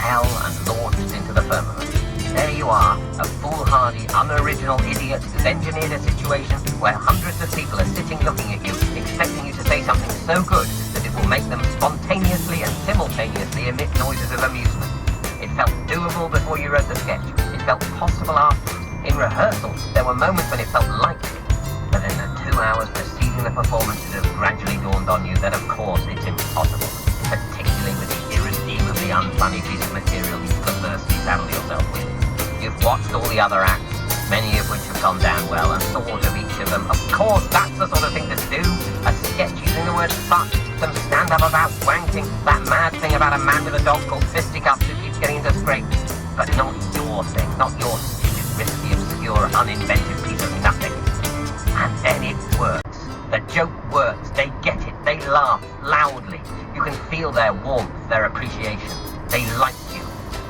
hell and launched into the firmament. There you are, a foolhardy, unoriginal idiot who's engineered a situation where hundreds of people are sitting looking at you, expecting you to say something so good that it will make them spontaneously and simultaneously emit noises of amusement. It felt doable before you wrote the sketch. It felt possible afterwards. In rehearsal, there were moments when it felt likely. But in the 2 hours preceding the the performance, it has gradually dawned on you that of course it's impossible, particularly with the irredeemably unfunny piece of material you've perversely saddled yourself with. You've watched all the other acts, many of which have gone down well, and thought of each of them. Of course, that's the sort of thing to do. A sketch using the word fuck, some stand-up about wanking, that mad thing about a man with a dog called Fisticuffs who keeps getting into scrapes. But not your thing, not your stupid, risky, obscure, uninventive piece of nothing. And then it works. The joke works. They get it. They laugh loudly. You can feel their warmth, their appreciation. They like you.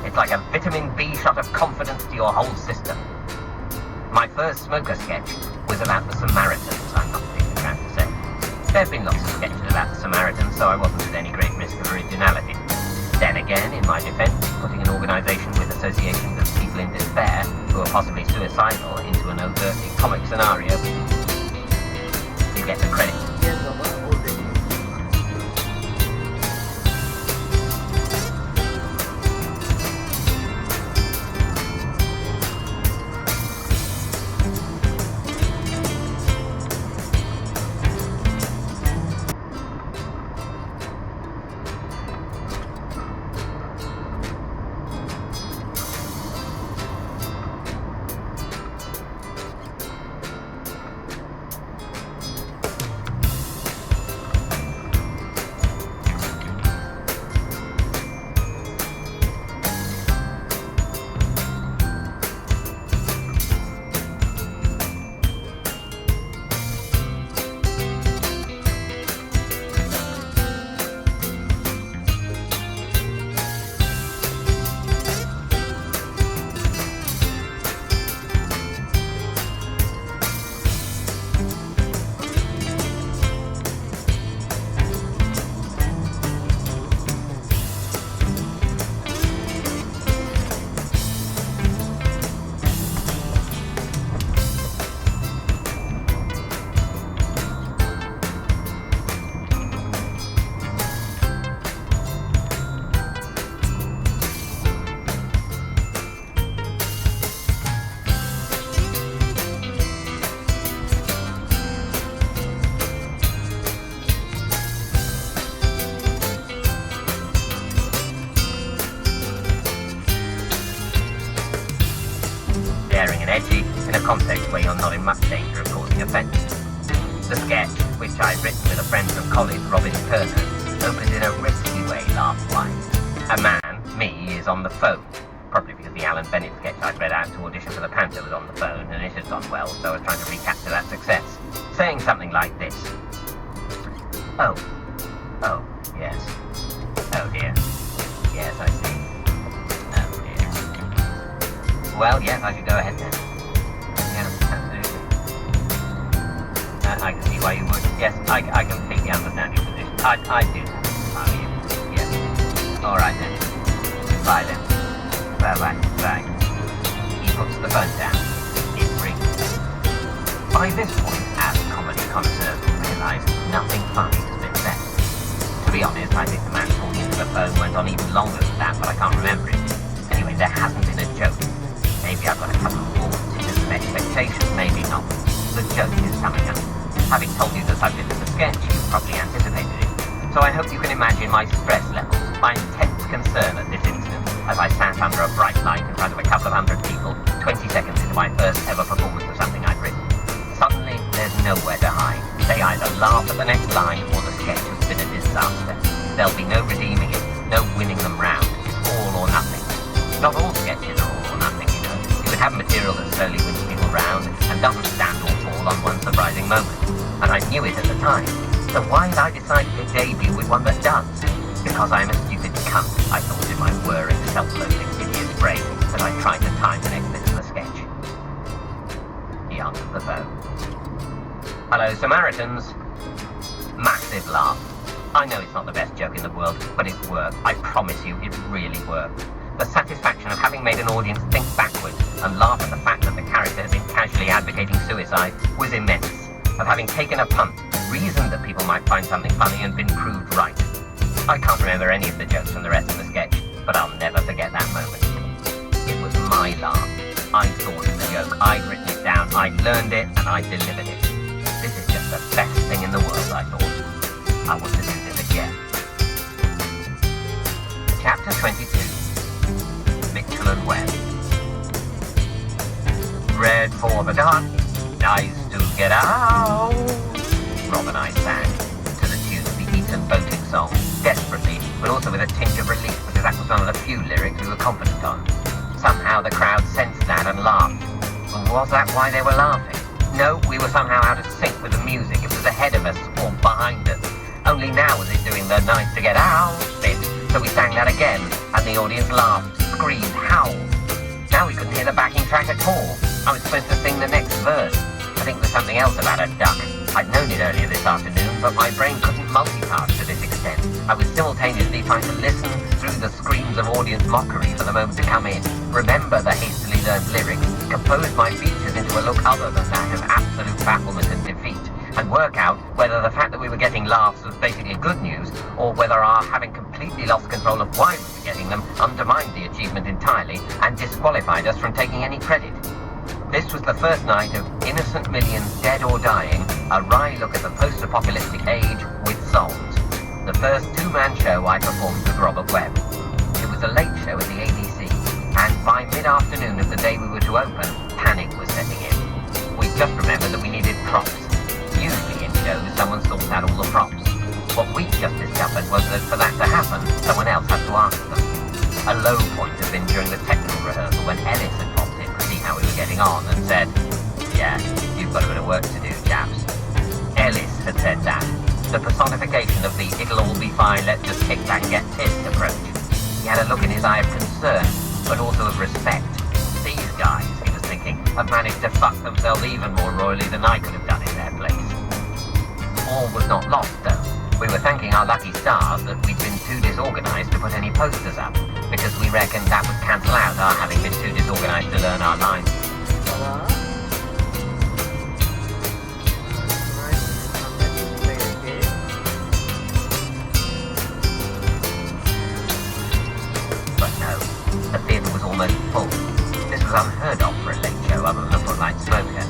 It's like a vitamin B shot of confidence to your whole system. My first smoker sketch was about the Samaritans, I'm not particularly proud to say. There have been lots of sketches about the Samaritans, so I wasn't at any great risk of originality. Then again, in my defense, putting an organization with associations of people in despair who are possibly suicidal into an overtly comic scenario, you get the credit. Daring and edgy, in a context where you're not in much danger of causing offence. The sketch, which I've written with a friend and colleague, Robin Turner, opens in a risky way laugh-wise. A man, me, is on the phone, probably because the Alan Bennett sketch I'd read out to audition for the Panther was on the phone, and it had gone well, so I was trying to recapture that success, saying something like this. Oh, yes. Oh dear. Yes, I see. Oh dear. Well, yes, I should go ahead then. Yes, absolutely. I can see why you would. Yes, I completely understand your position. I do. Oh, yes. All right then. Bye then. Bye. He puts the phone down. It rings. By this point, as comedy connoisseurs will realise, nothing funny has been said. To be honest, I think the man talking to the phone went on even longer than that, but I can't remember it. Anyway, there hasn't been a joke. Maybe I've got a couple of more tickets of expectations, maybe not. The joke is coming up. Having told you the subject of the sketch, you probably anticipated it. So I hope you can imagine my stress levels, my intense concern at this instant, as I sat under a bright light in front of a couple of hundred people, 20 seconds into my first ever performance of something I'd written. Suddenly, there's nowhere to hide. They either laugh at the next line, or the sketch has been a disaster. There'll be no redeeming it, no winning them round. It's all or nothing. Not all sketches are all or nothing, you know. You can have material that slowly wins people round, and doesn't stand or fall on one surprising moment. And I knew it at the time. So why did I decide to debut with one that does? Because I'm a stupid cunt, I thought in my whirring, self-loathing, hideous brain, as I tried to time the next bit of the sketch. He answered the phone. Hello, Samaritans. Massive laugh. I know it's not the best joke in the world, but it worked. I promise you, it really worked. The satisfaction of having made an audience think backwards and laugh at the fact that the character had been casually advocating suicide was immense. Of having taken a punt, reasoned that people might find something funny and been proved right. I can't remember any of the jokes from the rest of the sketch, but I'll never forget that moment. It was my laugh. I thought of the joke, I'd written it down, I'd learned it, and I delivered it. This is just the best thing in the world, I thought. I want to do this again. Chapter 22. Mitchell and Webb. Red for the dark, nice to get out, Rob and I sang, to the tune of the Eton boating song, desperately, but also with a tinge of relief, because that was one of the few lyrics we were confident on. Somehow the crowd sensed that and laughed. Was that why they were laughing? No, we were somehow out of sync with the music. It was ahead of us or behind us. Only now was it doing the nice to get out bit. So we sang that again, and the audience laughed, screamed, howled. Now we couldn't hear the backing track at all. I was supposed to sing the next verse. I think there's something else about a duck. I'd known it earlier this afternoon, but my brain couldn't multitask to this extent. I was simultaneously trying to listen through the screams of audience mockery for the moment to come in, remember the hastily learned lyrics, compose my features into a look other than that of absolute bafflement and defeat, and work out whether the fact that we were getting laughs was basically good news, or whether our having completely lost control of why we were getting them undermined the achievement entirely and disqualified us from taking any credit. This was the first night of Innocent Millions Dead or Dying, a wry look at the post-apocalyptic age with songs. The first two-man show I performed with Robert Webb. It was a late show at the ABC, and by mid-afternoon of the day we were to open, panic was setting in. We just remembered that we needed props. Usually in shows, someone sorts out all the props. What we just discovered was that for that to happen, someone else had to ask them. A low point had been during the technical rehearsal when Ellis had popped in to see how we were getting on and said, "Yeah, you've got a bit of work to do, chaps." Ellis had said that. The personification of the "it'll all be fine, let's just kick back and get pissed" approach. He had a look in his eye of concern, but also of respect. These guys, he was thinking, have managed to fuck themselves even more royally than I could have done in their place. All was not lost, though. We were thanking our lucky stars that we'd been too disorganized to put any posters up, because we reckoned that would cancel out our having been too disorganized to learn our lines. But no, the theatre was almost full. This was unheard of for a late show other than a footlight smoker.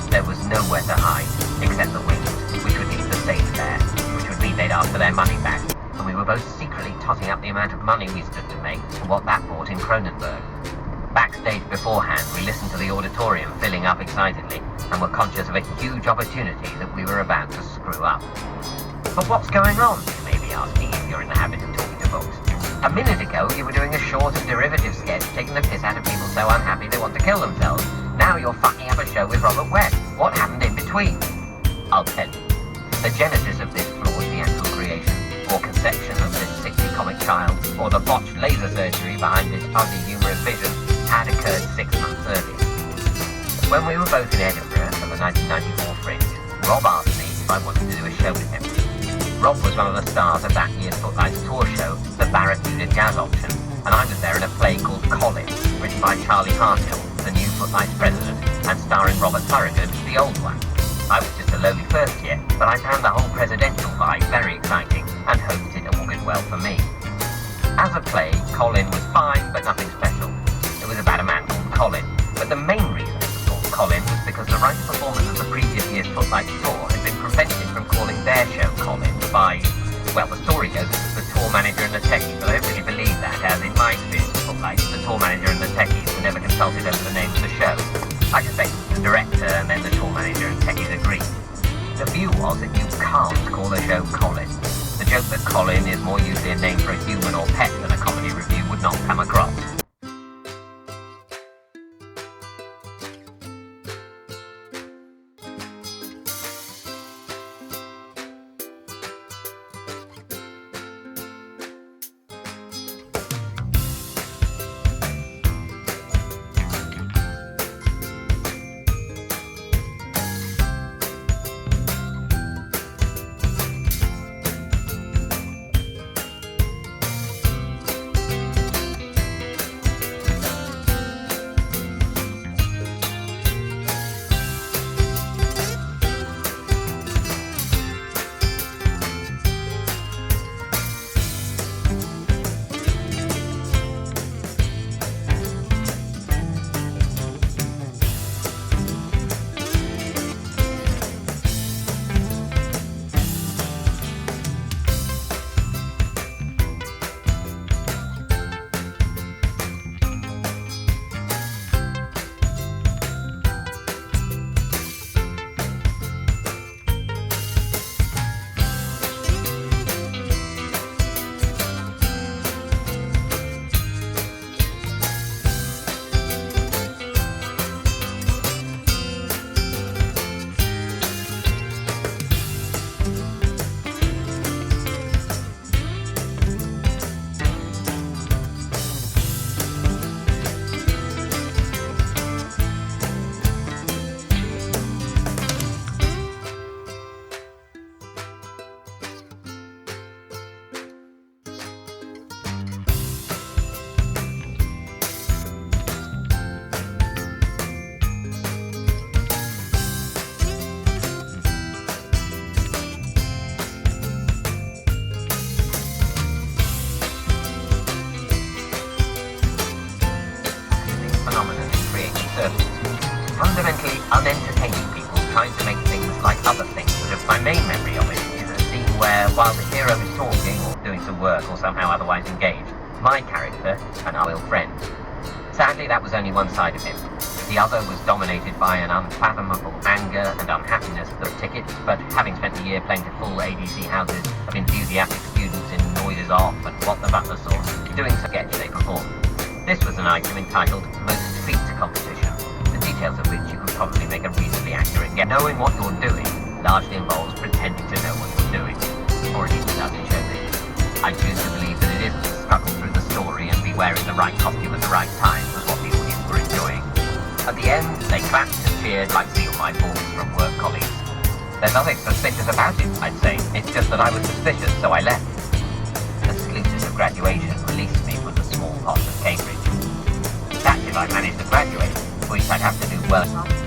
There was nowhere to hide, except the wings, which would leave the stage there, which would mean they'd ask for their money back, and we were both secretly totting up the amount of money we stood to make and what that brought in Cronenberg. Backstage beforehand, we listened to the auditorium filling up excitedly, and were conscious of a huge opportunity that we were about to screw up. But what's going on, you may be asking if you're in the habit of talking to folks. A minute ago, you were doing a short and derivative sketch taking the piss out of people so unhappy they want to kill themselves. Now you're fucking up a show with Robert Webb. What happened in between? I'll tell you. The genesis of this flawed theatrical creation, or conception of this sickly comic child, or the botched laser surgery behind this ugly humorous vision, had occurred 6 months earlier. When we were both in Edinburgh for the 1994 Fringe, Rob asked me if I wanted to do a show with him. Rob was one of the stars of that year's Footlights tour show, the Barracuda Jazz Auction, and I was there in a play called Colin, written by Charlie Harthill, the new Footlights president, and starring Robert Thorogood, the old one. I was just a lowly first year, but I found the whole presidential vibe very exciting and hoped it augured well for me. As a play, Colin was fine, but nothing special. It was about a man called Colin, but the main reason it was called Colin was because the writer performers of the previous year's Footlights tour had been prevented from calling their show Colin by, well, the story goes it was the tour manager and the techies, but I don't really believe that, as in my experience with Footlights, the tour manager and the techies were never consulted over the name of the show. I suspect the director and then the tour manager and techies agreed. The view was that you can't call the show Colin. The joke that Colin is more usually a name for a human or pet than a comedy review would not come across. unentertaining people trying to make things like other things. But my main memory of it is a scene where, while the hero is talking or doing some work or somehow otherwise engaged, my character, an old friend. Sadly, that was only one side of him. The other was dominated by an unfathomable anger and unhappiness for tickets, but having spent a year playing to full ADC houses of enthusiastic students in Noises Off and What the Butler Saw, doing some sketch they performed. This was an item entitled Most Feet Competition, the details of which you could probably make a reasonably accurate guess. Knowing what you're doing largely involves pretending to know what you're doing, or at least it does in show business. I choose to believe that it isn't to struggle through the story and be wearing the right costume at the right time was what the audience were enjoying. At the end, they clapped and cheered like seal my balls from work colleagues. There's nothing suspicious about it, I'd say. It's just that I was suspicious, so I left. Exclusive of graduation released me from the small pot of Cambridge. That's if I managed to graduate, which I'd have to do well.